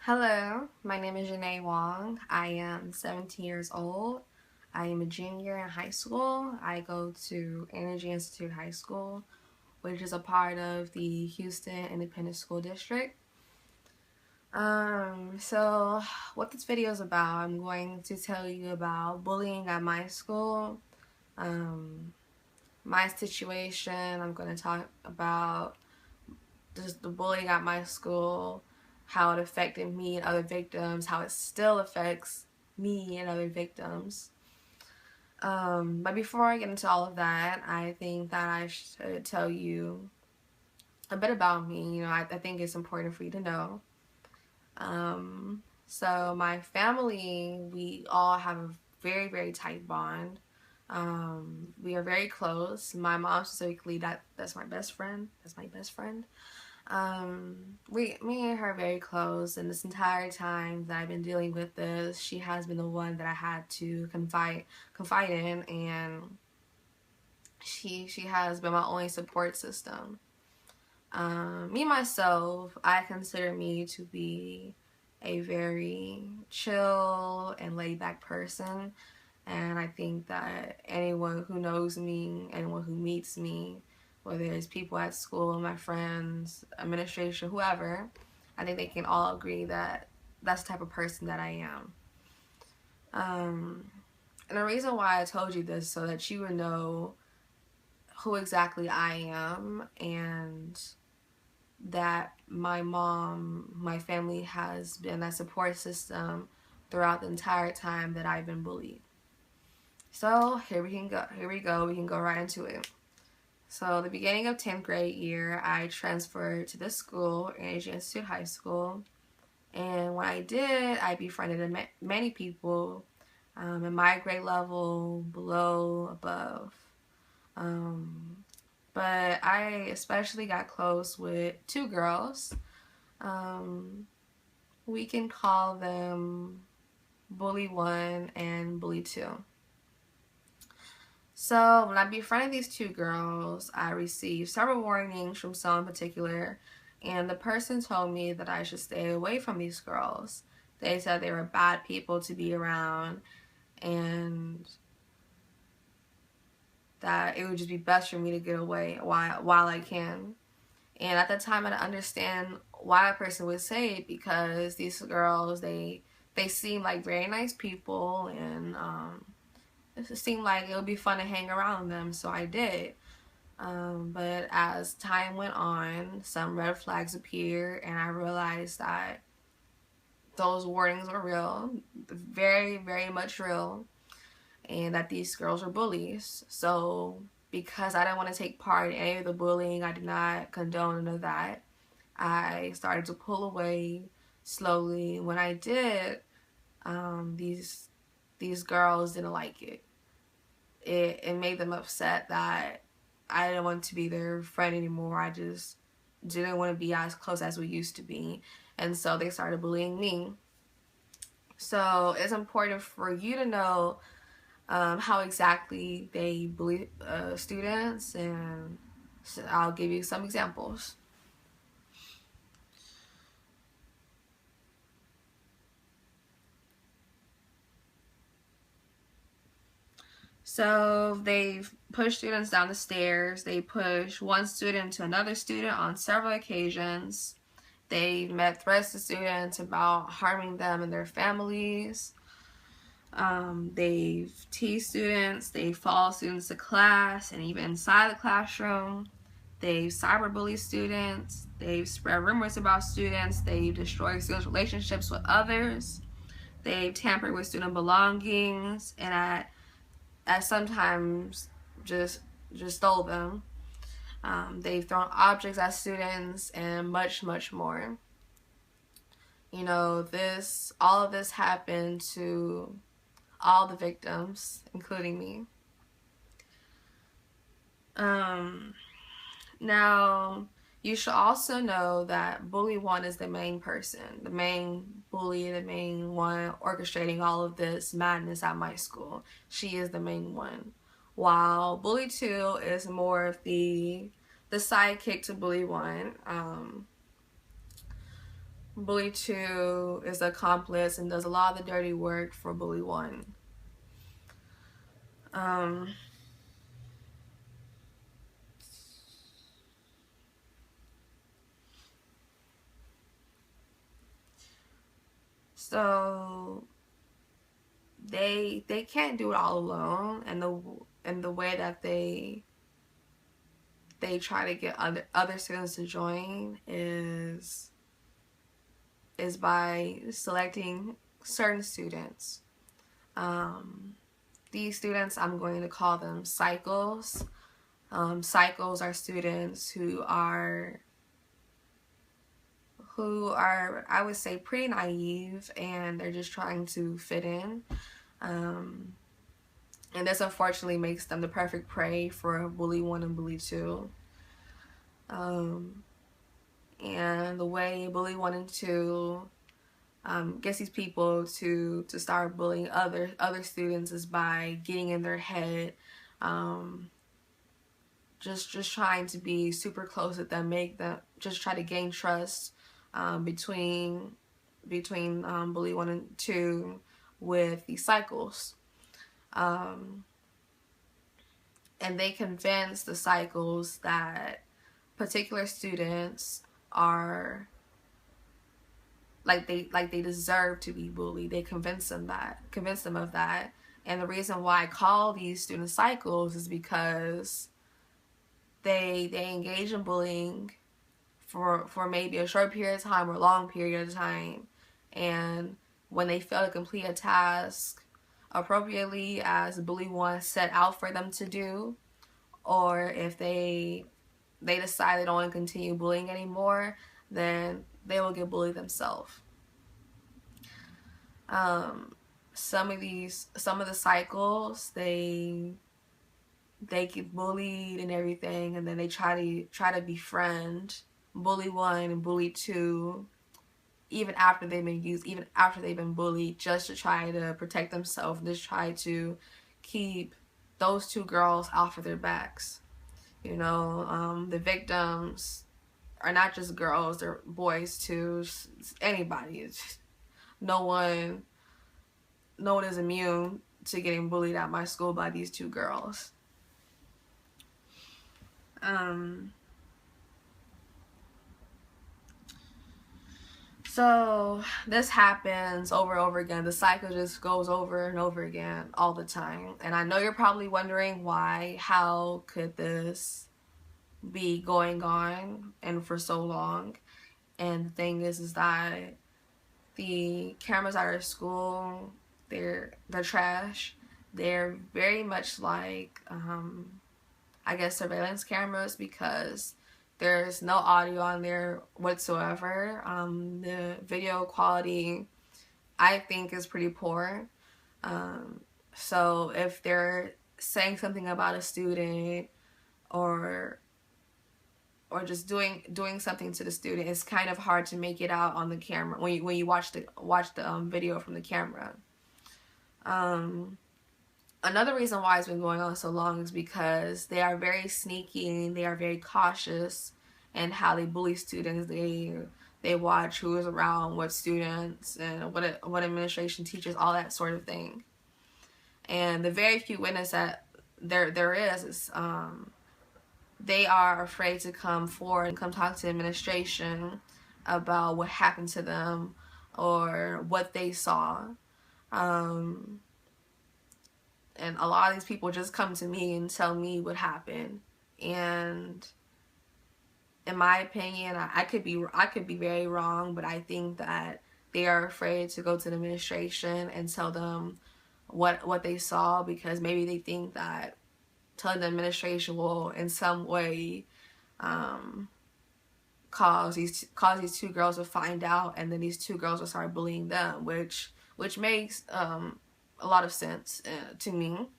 Hello, my name is Jhane Wong. I am 17 years old. I am a junior in high school. I go to Energy Institute High School, which is a part of the Houston Independent School District. So what this video is about, I'm going to tell you about bullying at my school, um, my situation. I'm going to talk about just the bullying at my school, how it affected me and other victims, how it still affects me and other victims. But before I get into all of that, I think that I should tell you a bit about me. I think it's important for you to know. So my family, we all have a very, very tight bond. We are very close. My mom specifically, that's my best friend. That's my best friend. Me and her are very close, and this entire time that I've been dealing with this, she has been the one that I had to confide in, and she has been my only support system. Me myself, I consider me to be a very chill and laid back person, and I think that anyone who knows me, anyone who meets me, whether it's people at school, my friends, administration, whoever, I think they can all agree that that's the type of person that I am. And the reason why I told you this so that you would know who exactly I am, and that my mom, my family has been that support system throughout the entire time that I've been bullied. So here we go. We can go right into it. So the beginning of 10th grade year, I transferred to this school, Energy Institute High School. And when I did, I befriended many people in my grade level, below, above. But I especially got close with two girls. We can call them Bully 1 and Bully 2. So when I befriended these two girls, I received several warnings from someone in particular, and the person told me that I should stay away from these girls. They said they were bad people to be around, and that it would just be best for me to get away while I can. And at the time, I didn't understand why a person would say it, because these girls, they seem like very nice people, and it seemed like it would be fun to hang around them, so I did. But as time went on, some red flags appeared, and I realized that those warnings were real, very, very much real, and that these girls were bullies. So because I didn't want to take part in any of the bullying, I did not condone none of that. I started to pull away slowly. When I did, these girls didn't like it. It made them upset that I didn't want to be their friend anymore. I just didn't want to be as close as we used to be. And so they started bullying me. So it's important for you to know how exactly they bully students, and so I'll give you some examples. So they've pushed students down the stairs. They pushed one student to another student on several occasions. They met threats to students about harming them and their families. They've teased students. They followed students to class and even inside the classroom. They've cyberbullied students. They've spread rumors about students. They've destroyed students' relationships with others. They've tampered with student belongings, and at sometimes just stole them. They've thrown objects at students, and much, much more. All of this happened to all the victims, including me. Now, you should also know that Bully 1 is the main person, the main bully, the main one orchestrating all of this madness at my school. She is the main one. While Bully 2 is more of the sidekick to Bully 1. Bully 2 is the accomplice and does a lot of the dirty work for Bully 1. So they can't do it all alone, and the way that they try to get other students to join is by selecting certain students. These students, I'm going to call them cycles. Cycles are students who are, I would say, pretty naive, and they're just trying to fit in. And this unfortunately makes them the perfect prey for Bully 1 and Bully 2. And the way Bully 1 and 2 gets these people to start bullying other students is by getting in their head, just trying to be super close with them, make them just try to gain trust between Bully 1 and 2 with these cycles. And they convince the cycles that particular students are like they deserve to be bullied. They convince them of that. And the reason why I call these student cycles is because they engage in bullying for maybe a short period of time or a long period of time, and when they fail to complete a task appropriately as Bully 1 set out for them to do, or if they decide they don't want to continue bullying anymore, then they will get bullied themselves. Some of the cycles, they get bullied and everything, and then they try to befriend Bully 1 and Bully 2 even after they've been used, even after they've been bullied, just to try to protect themselves, just try to keep those two girls off of their backs. You know, the victims are not just girls, they're boys too. Anybody. No one is immune to getting bullied at my school by these two girls. So this happens over and over again. The cycle just goes over and over again all the time. And I know you're probably wondering why. How could this be going on and for so long? And the thing is that the cameras at our school, they're trash. They're very much like I guess surveillance cameras, because there's no audio on there whatsoever. The video quality, I think, is pretty poor. So if they're saying something about a student or just doing something to the student, it's kind of hard to make it out on the camera when you watch the video from the camera. Another reason why it's been going on so long is because they are very sneaky, they are very cautious in how they bully students. They watch who is around, what students, and what administration teaches, all that sort of thing. And the very few witnesses that there is they are afraid to come forward and come talk to the administration about what happened to them or what they saw. And a lot of these people just come to me and tell me what happened. And in my opinion, I could be very wrong, but I think that they are afraid to go to the administration and tell them what they saw, because maybe they think that telling the administration will in some way cause these two girls to find out, and then these two girls will start bullying them, which makes a lot of sense to me.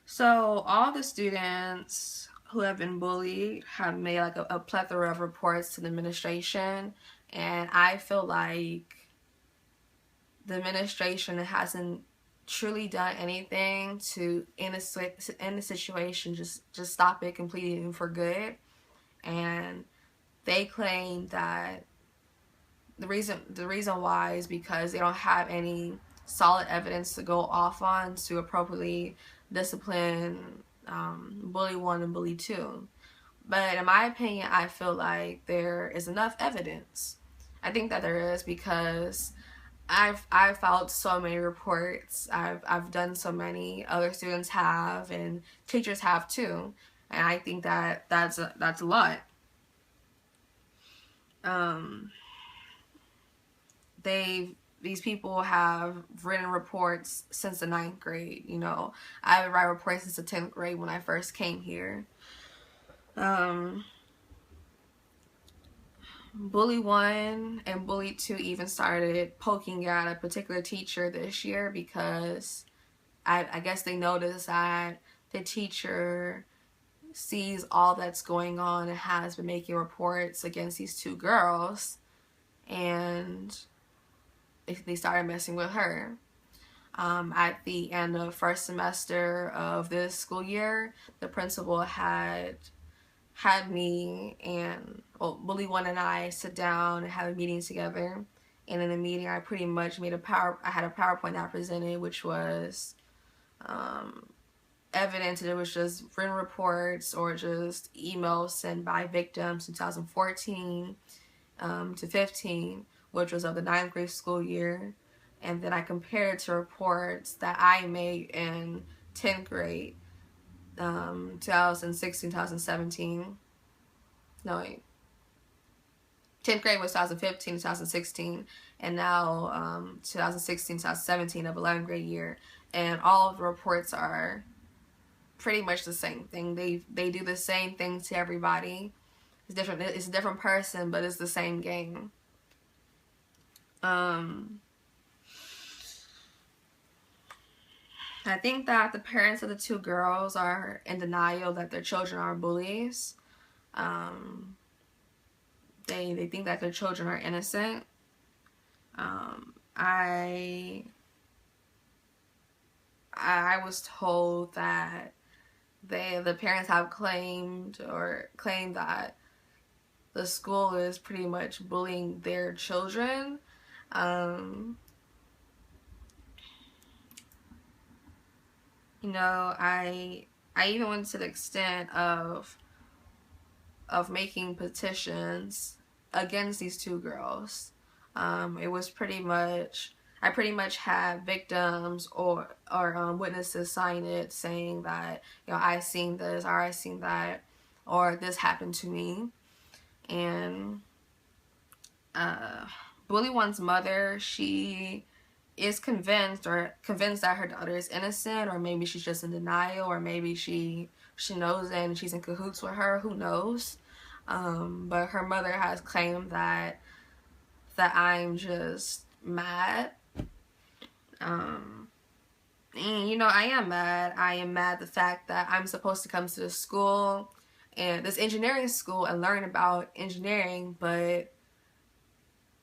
So all the students who have been bullied have made like a plethora of reports to the administration, and I feel like the administration hasn't truly done anything to end the situation, just stop it completely and for good. and they claim that the reason why is because they don't have any solid evidence to go off on to appropriately discipline bully 1 and bully 2. But in my opinion, I feel like there is enough evidence. I think that there is, because I've filed so many reports. I've done so many. Other students have, and teachers have too. And I think that that's a lot. These people have written reports since the 9th grade. You know, I would write reports since the 10th grade when I first came here. Bully 1 and Bully 2 even started poking at a particular teacher this year because I guess they noticed that the teacher sees all that's going on and has been making reports against these 2 girls, and they started messing with her. At the end of first semester of this school year, the principal had me and Bully 1 and I sit down and have a meeting together. And in the meeting, I pretty much made I had a PowerPoint that I presented, which was evidence that it was just written reports or just emails sent by victims in 2014 to 15, which was of the 9th grade school year. And then I compared it to reports that I made in 10th grade, 2016, 2017. No, wait. 10th grade was 2015, 2016, and now 2016, 2017 of 11th grade year. And all of the reports are pretty much the same thing. They do the same thing to everybody. It's different. It's a different person, but it's the same game. I think that the parents of the 2 girls are in denial that their children are bullies. They think that their children are innocent. I was told that the parents have claimed that the school is pretty much bullying their children. You know, I even went to the extent of making petitions against these 2 girls. It was pretty much, I pretty much had victims or witnesses sign it saying that, you know, I seen this or I seen that or this happened to me. And Bully 1's mother, she is convinced that her daughter is innocent, or maybe she's just in denial, or maybe she knows it and she's in cahoots with her. Who knows? But her mother has claimed that I'm just mad. And you know, I am mad. I am mad the fact that I'm supposed to come to this school and this engineering school and learn about engineering, but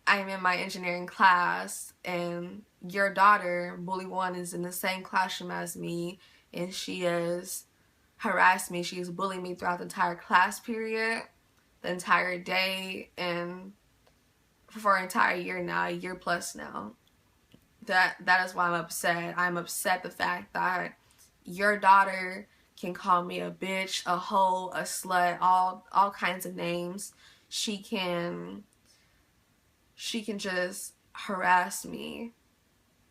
I'm in my engineering class and your daughter, Bully 1, is in the same classroom as me, and she has harassed me. She's bullied me throughout the entire class period, the entire day, and for an entire year now, a year plus now. That is why I'm upset. I'm upset the fact that your daughter can call me a bitch, a hoe, a slut, all kinds of names. She can just harass me,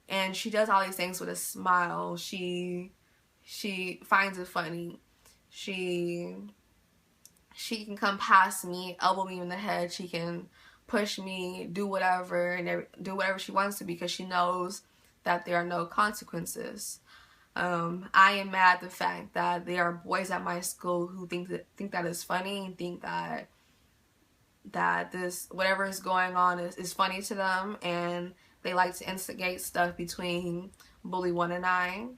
and she does all these things with a smile. She finds it funny. She can come past me, elbow me in the head. She can push me, do whatever, and do whatever she wants to, because she knows that there are no consequences. I am mad at the fact that there are boys at my school who think that is funny, and think that this whatever is going on is funny to them, and they like to instigate stuff between Bully 1 and I.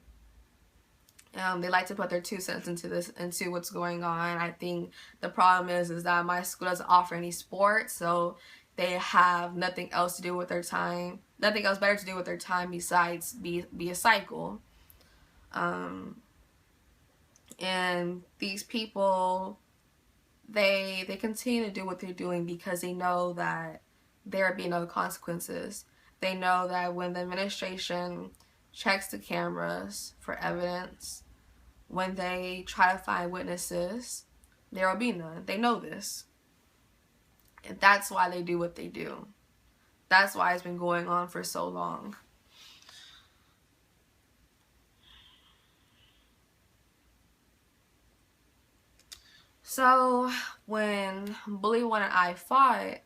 They like to put their 2 cents into what's going on. I think the problem is that my school doesn't offer any sports, so they have nothing else to do with their time, nothing else better to do with their time besides be a cycle. And these people, they continue to do what they're doing because they know that there will be no consequences. They know that when the administration checks the cameras for evidence, when they try to find witnesses, there will be none. They know this. And that's why they do what they do. That's why it's been going on for so long. So when Bully One and I fought,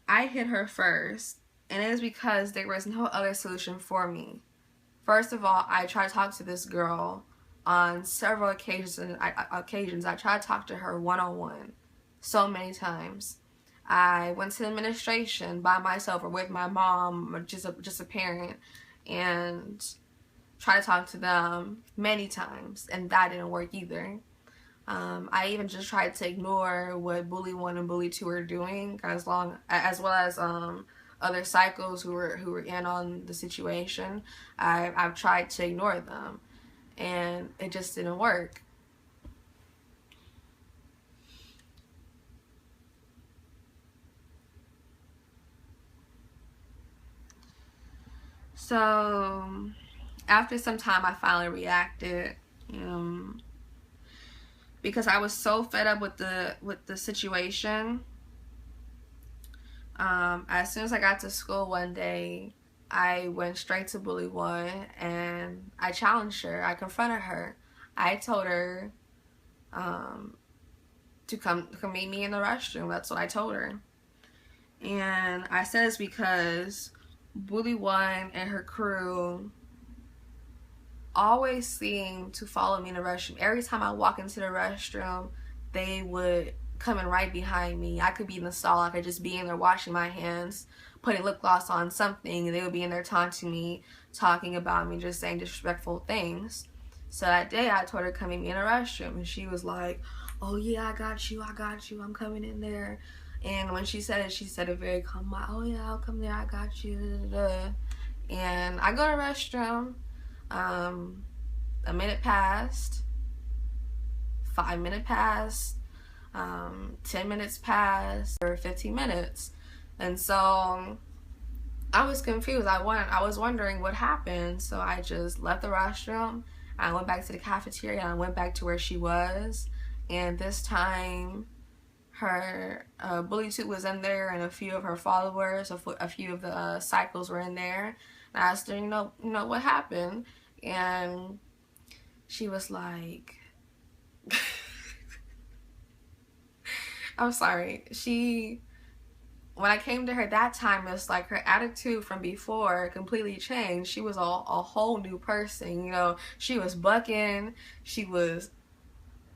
I hit her first, and it is because there was no other solution for me. First of all, I tried to talk to this girl on several occasions. I tried to talk to her one-on-one so many times. I went to the administration by myself or with my mom or just a parent and tried to talk to them many times, and that didn't work either. I even just tried to ignore what Bully 1 and Bully 2 were doing, as well as other cycles who were in on the situation. I've tried to ignore them, and it just didn't work. So after some time, I finally reacted, because I was so fed up with the situation. As soon as I got to school one day, I went straight to Bully 1 and I challenged her. I confronted her. I told her to come meet me in the restroom. That's what I told her. And I said this because Bully 1 and her crew always seem to follow me in the restroom. Every time I walk into the restroom, they would come in right behind me. I could be in the stall, I could just be in there washing my hands, putting lip gloss on something, and they would be in there taunting me, talking about me, just saying disrespectful things. So that day I told her to come meet me in the restroom, and she was like, oh yeah, I got you, I'm coming in there. And when she said it very calm, oh yeah, I'll come there, I got you, da, da, da. And I go to the restroom. A minute passed, 5 minutes passed, 10 minutes passed, or 15 minutes. And so I was confused. I was wondering what happened. So I just left the restroom. I went back to the cafeteria and I went back to where she was. And this time her Bully 2 was in there, and a few of her followers, a few of the cycles were in there. And I asked her, you know what happened? And she was like, I'm sorry. When I came to her that time, it's like her attitude from before completely changed. She was a whole new person. She was bucking. She was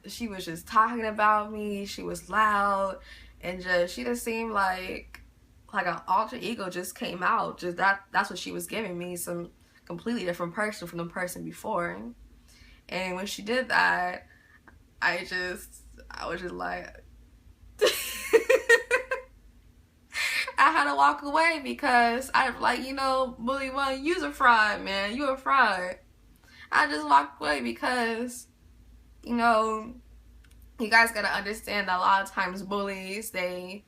just talking about me. She was loud, and she just seemed like an alter ego just came out. That's what she was giving me, some completely different person from the person before. And when she did that, I was just like I had to walk away, because I'm like, Bully 1, you's a fraud, man. You a fraud. I just walked away because, you guys gotta understand that a lot of times bullies, they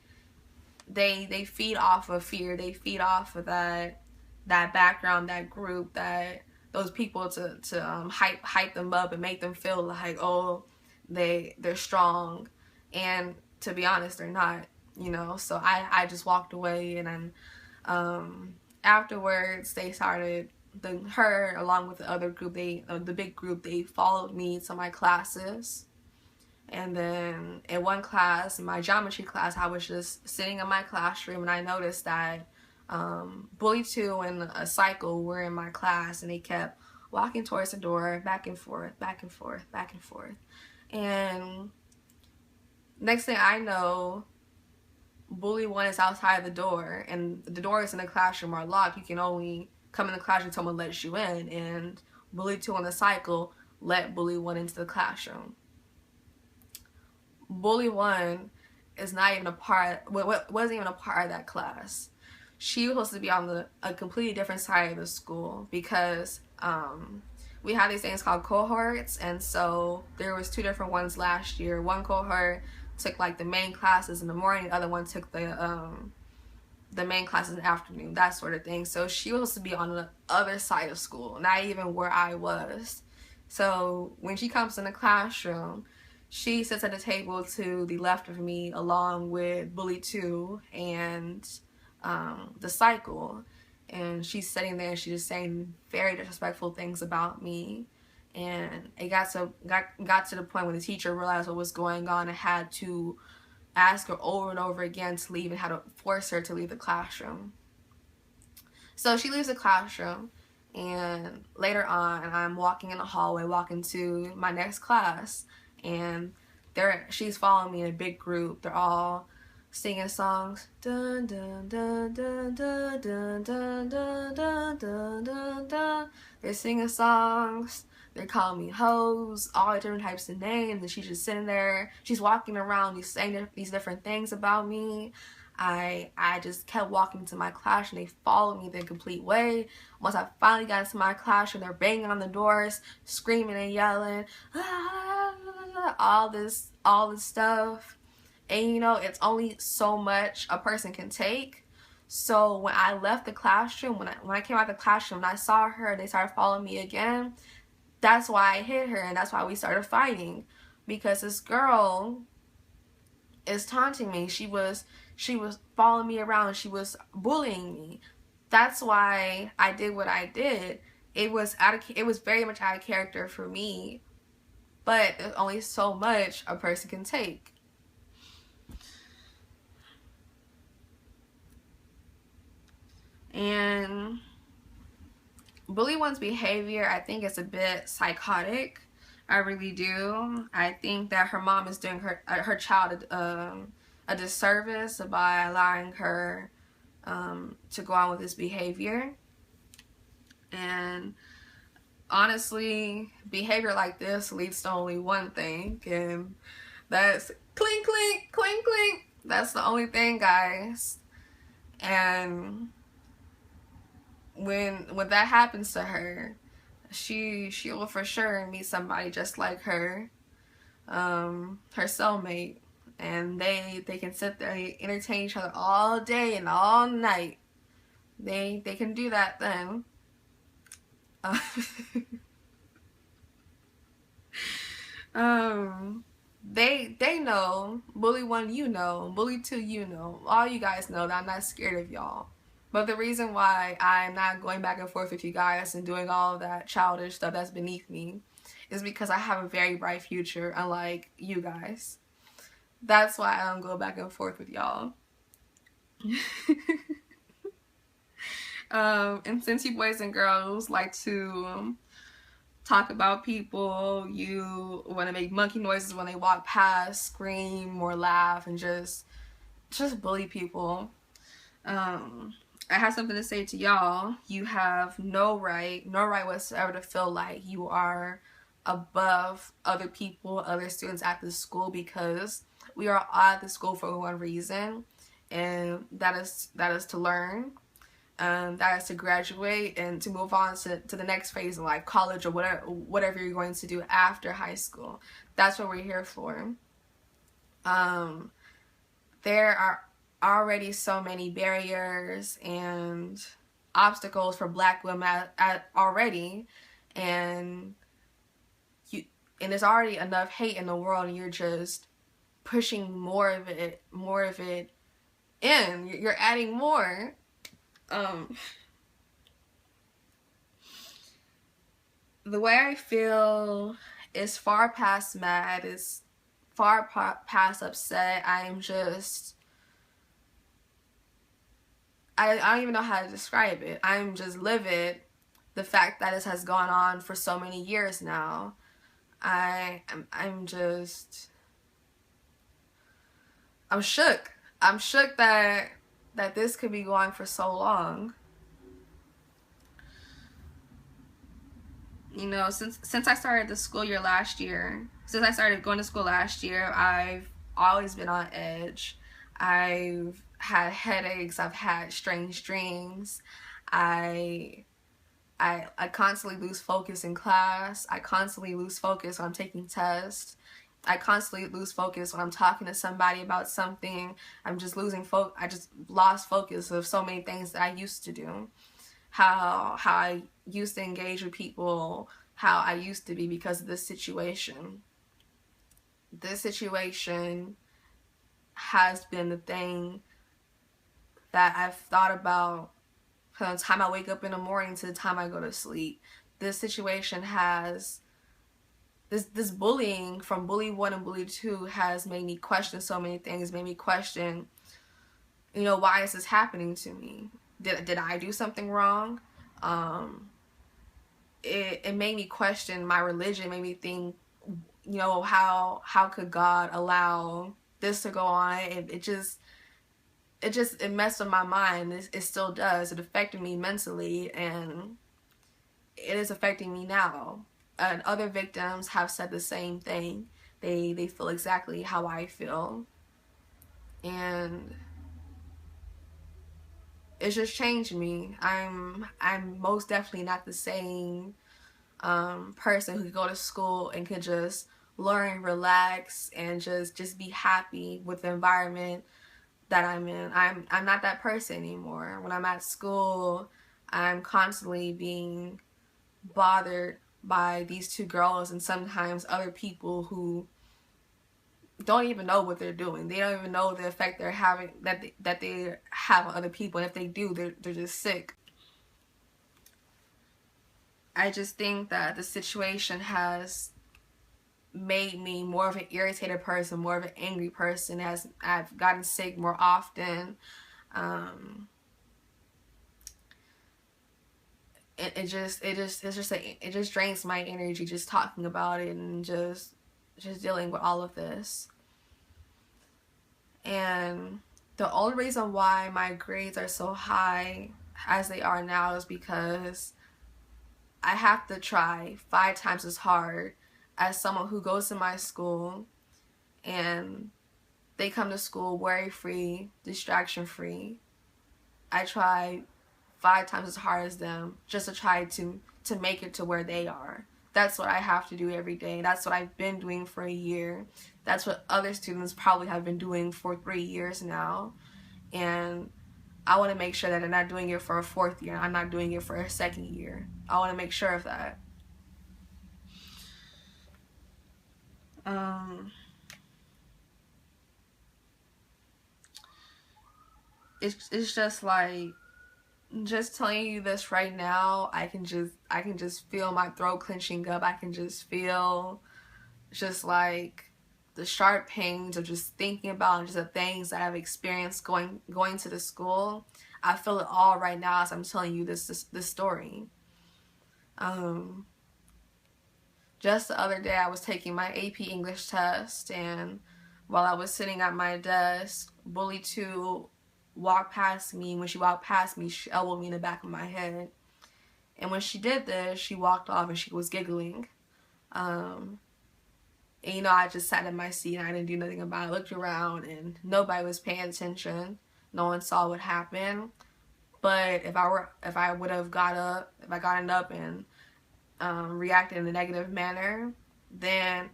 feed off of fear. They feed off of that background, that group, those people to hype them up and make them feel like, oh, they're strong. And to be honest, they're not. So I just walked away, and then afterwards they started, her along with the other group, the big group, they followed me to my classes. And then in one class, in my geometry class, I was just sitting in my classroom, and I noticed that Bully 2 and a cycle were in my class, and they kept walking towards the door, back and forth, back and forth, back and forth. And next thing I know, Bully 1 is outside the door, and the doors in the classroom are locked. You can only come in the classroom if someone lets you in, and Bully 2 on the cycle let Bully 1 into the classroom. Bully 1 is not even wasn't even a part of that class. She was supposed to be on a completely different side of the school, because we have these things called cohorts, and so there was 2 different ones last year. One cohort took like the main classes in the morning, the other one took the main classes in the afternoon, that sort of thing. So she was to be on the other side of school, not even where I was. So when she comes in the classroom, she sits at the table to the left of me along with Bully 2 and the Cycle. And she's sitting there and she's just saying very disrespectful things about me. And it got to the point when the teacher realized what was going on and had to ask her over and over again to leave and had to force her to leave the classroom. So she leaves the classroom, and later on I'm walking in the hallway, walking to my next class, and she's following me in a big group. They're all singing songs. Dun dun dun dun dun dun dun dun dun dun dun dun. They're singing songs. They're calling me hoes, all different types of names, and she's just sitting there. She's walking around, saying these different things about me. I just kept walking to my classroom. They followed me the complete way. Once I finally got into my classroom, they're banging on the doors, screaming and yelling, all this stuff. And you know, it's only so much a person can take. So when I left the classroom, when I came out of the classroom and I saw her, they started following me again. That's why I hit her, and that's why we started fighting, because this girl is taunting me. She was following me around. She was bullying me. That's why I did what I did. It was very much out of character for me, but there's only so much a person can take. And Bully One's behavior, I think, is a bit psychotic. I really do. I think that her mom is doing her child a disservice by allowing her to go on with this behavior. And honestly, behavior like this leads to only one thing, and that's clink, clink, clink, clink. That's the only thing, guys. And when that happens to her, she will for sure meet somebody just like her, her cellmate, and they can sit there and entertain each other all day and all night. They can do that then. They know. Bully 1, you know. Bully 2, you know. All you guys know that I'm not scared of y'all. But the reason why I'm not going back and forth with you guys and doing all of that childish stuff that's beneath me is because I have a very bright future, unlike you guys. That's why I don't go back and forth with y'all. And since you boys and girls like to talk about people, you want to make monkey noises when they walk past, scream or laugh, and just bully people, I have something to say to y'all. You have no right whatsoever to feel like you are above other people, other students at this school, because we are at the school for one reason, and that is to learn. That is to graduate and to move on to the next phase in life, college or whatever you're going to do after high school. That's what we're here for. There are already so many barriers and obstacles for Black women already, and there's already enough hate in the world, and you're just pushing more of it in. You're adding more. The way I feel is far past mad, is far past upset. I don't even know how to describe it. I'm just livid. The fact that this has gone on for so many years now. I'm shook. I'm shook that this could be going for so long. You know, since I started the school year last year, since I started going to school last year, I've always been on edge. I've had headaches. I've had strange dreams. I I constantly lose focus in class. I constantly lose focus when I'm taking tests. I constantly lose focus when I'm talking to somebody about something. I'm just losing focus. I just lost focus of so many things that I used to do. How I used to engage with people, how I used to be because of this situation. This situation has been the thing that I've thought about from the time I wake up in the morning to the time I go to sleep. This situation has this bullying from bully 1 and bully 2 has made me question so many things, made me question, why is this happening to me? Did I do something wrong? It made me question my religion, made me think, how could God allow this to go on? It messed with my mind. It still does. It affected me mentally, and it is affecting me now. And other victims have said the same thing. They feel exactly how I feel, and it's just changed me. I'm most definitely not the same person who could go to school and could just learn, relax, and just be happy with the environment that I'm in. I'm not that person anymore. When I'm at school, I'm constantly being bothered by these 2 girls and sometimes other people who don't even know what they're doing. They don't even know the effect they're having, that they have on other people, and if they do, they're just sick. I just think that the situation has made me more of an irritated person, more of an angry person, as I've gotten sick more often. It just drains my energy just talking about it and just dealing with all of this. And the only reason why my grades are so high as they are now is because I have to try 5 times as hard as someone who goes to my school and they come to school worry-free, distraction-free. I try 5 times as hard as them just to try to make it to where they are. That's what I have to do every day. That's what I've been doing for a year. That's what other students probably have been doing for 3 years now. And I want to make sure that I'm not doing it for a 4th year. I'm not doing it for a 2nd year. I want to make sure of that. It's just like, just telling you this right now, I can just feel my throat clenching up. I can just feel just like the sharp pains of just thinking about just the things that I've experienced going to the school. I feel it all right now as I'm telling you this story. Just the other day I was taking my AP English test, and while I was sitting at my desk, bully 2 walked past me. When she walked past me, she elbowed me in the back of my head. And when she did this, she walked off and she was giggling. And I just sat in my seat and I didn't do nothing about it. I looked around and nobody was paying attention. No one saw what happened. But if I would have gotten up and reacted in a negative manner, then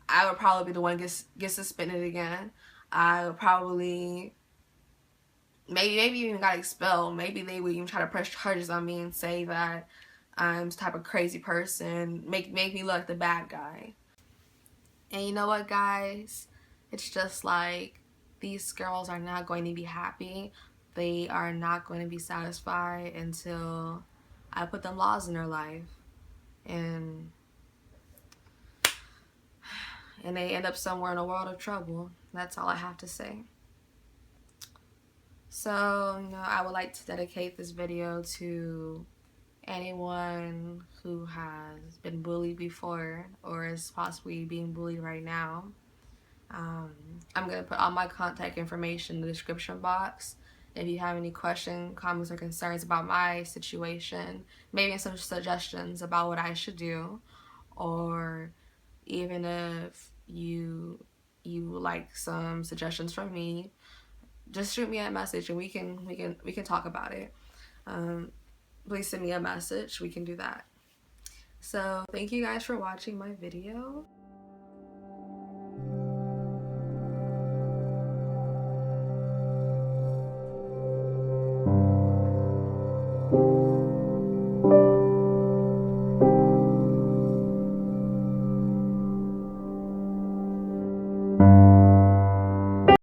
I would probably be the one get suspended again. I would probably maybe even got expelled. Maybe they would even try to press charges on me and say that I'm the type of crazy person, make me look like the bad guy. And you know what, guys? It's just like, these girls are not going to be happy. They are not going to be satisfied until I put them laws in their life. And they end up somewhere in a world of trouble. That's all I have to say. So, I would like to dedicate this video to anyone who has been bullied before or is possibly being bullied right now. I'm going to put all my contact information in the description box. If you have any questions, comments, or concerns about my situation, maybe some suggestions about what I should do, or even if you would like some suggestions from me, just shoot me a message and we can talk about it. please send me a message. We can do that. So thank you guys for watching my video.